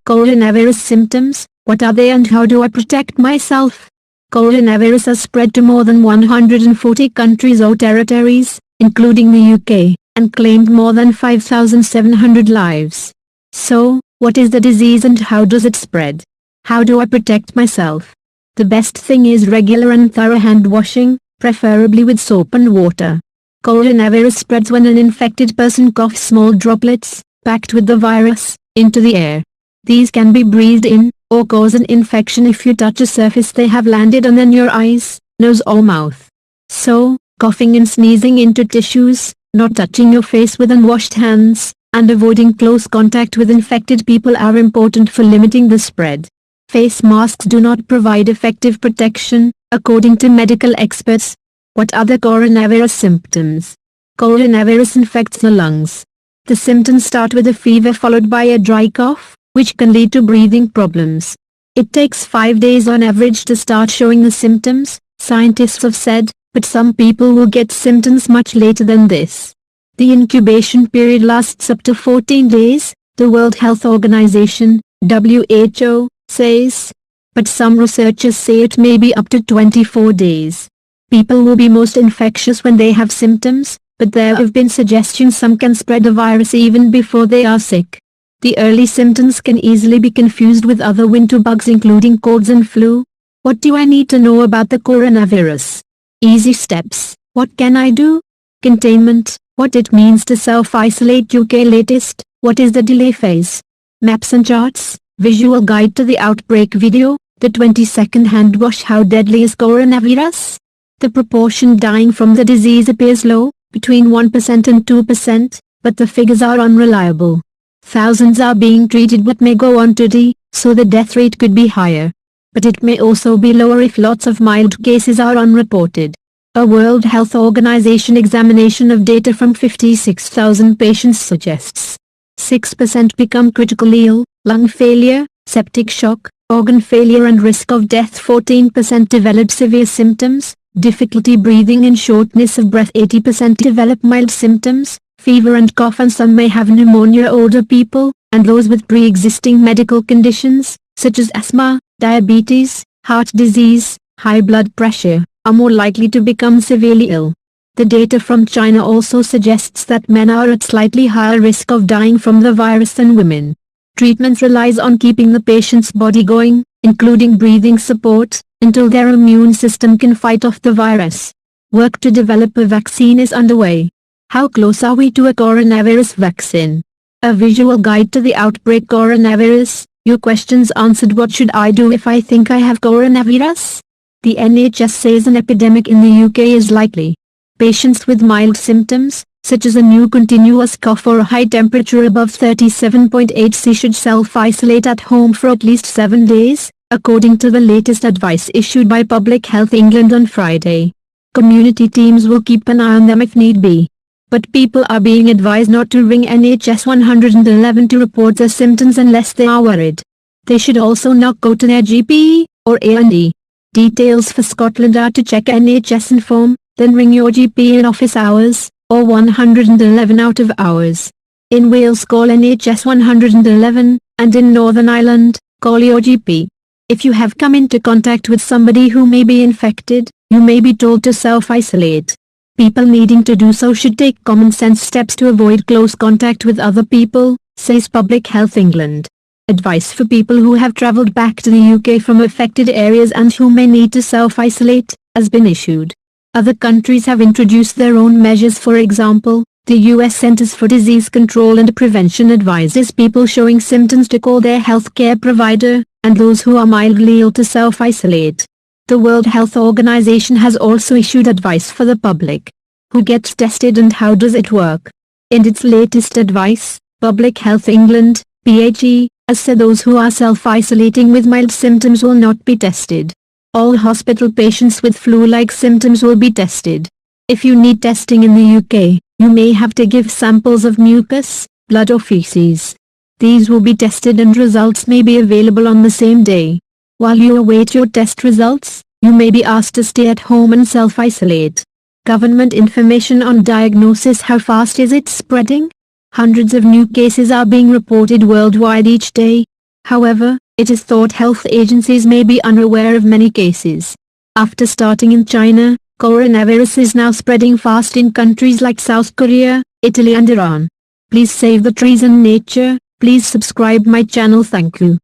Coronavirus symptoms, what are they and how do I protect myself? Coronavirus has spread to more than 140 countries or territories, including the UK, and claimed more than 5,700 lives. So, what is the disease and how does it spread? How do I protect myself? The best thing is regular and thorough hand washing, preferably with soap and water. Coronavirus spreads when an infected person coughs small droplets, packed with the virus, into the air. These can be breathed in, or cause an infection if you touch a surface they have landed on in your eyes, nose or mouth. So, coughing and sneezing into tissues, not touching your face with unwashed hands, and avoiding close contact with infected people are important for limiting the spread. Face masks do not provide effective protection, according to medical experts. What are the coronavirus symptoms? Coronavirus infects the lungs. The symptoms start with a fever followed by a dry cough, which can lead to breathing problems. It takes 5 days on average to start showing the symptoms, scientists have said, but some people will get symptoms much later than this. The incubation period lasts up to 14 days, the World Health Organization, WHO, says. But some researchers say it may be up to 24 days. People will be most infectious when they have symptoms, but there have been suggestions some can spread the virus even before they are sick. The early symptoms can easily be confused with other winter bugs including colds and flu. What do I need to know about the coronavirus? Easy steps. What can I do? Containment. What it means to self-isolate. UK latest. What is the delay phase? Maps and charts. Visual guide to the outbreak video. The 20-second hand wash. How deadly is coronavirus? The proportion dying from the disease appears low, between 1% and 2%, but the figures are unreliable. Thousands are being treated but may go on to die, so the death rate could be higher. But it may also be lower if lots of mild cases are unreported. A World Health Organization examination of data from 56,000 patients suggests 6% become critically ill, lung failure, septic shock, organ failure and risk of death. 14% develop severe symptoms, difficulty breathing and shortness of breath. 80% develop mild symptoms, fever and cough, and some may have pneumonia. Older people, and those with pre-existing medical conditions, such as asthma, diabetes, heart disease, high blood pressure, are more likely to become severely ill. The data from China also suggests that men are at slightly higher risk of dying from the virus than women. Treatment relies on keeping the patient's body going, including breathing support, until their immune system can fight off the virus. Work to develop a vaccine is underway. How close are we to a coronavirus vaccine? A visual guide to the outbreak. Coronavirus, your questions answered. What should I do if I think I have coronavirus? The NHS says an epidemic in the UK is likely. Patients with mild symptoms, such as a new continuous cough or a high temperature above 37.8°C should self-isolate at home for at least 7 days, according to the latest advice issued by Public Health England on Friday. Community teams will keep an eye on them if need be. But people are being advised not to ring NHS 111 to report their symptoms unless they are worried. They should also not go to their GP or A&E. Details for Scotland are to check NHS Inform, then ring your GP in office hours, or 111 out of hours. In Wales call NHS 111, and in Northern Ireland, call your GP. If you have come into contact with somebody who may be infected, you may be told to self-isolate. People needing to do so should take common sense steps to avoid close contact with other people, says Public Health England. Advice for people who have travelled back to the UK from affected areas and who may need to self-isolate, has been issued. Other countries have introduced their own measures. For example, the US Centers for Disease Control and Prevention advises people showing symptoms to call their healthcare provider, and those who are mildly ill to self-isolate. The World Health Organization has also issued advice for the public. Who gets tested and how does it work? In its latest advice, Public Health England, PHE, has said those who are self-isolating with mild symptoms will not be tested. All hospital patients with flu-like symptoms will be tested. If you need testing in the UK, you may have to give samples of mucus, blood or feces. These will be tested and results may be available on the same day. While you await your test results, you may be asked to stay at home and self-isolate. Government information on diagnosis. How fast is it spreading? Hundreds of new cases are being reported worldwide each day. However, it is thought health agencies may be unaware of many cases. After starting in China, coronavirus is now spreading fast in countries like South Korea, Italy and Iran. Please save the trees and nature. Please subscribe my channel. Thank you.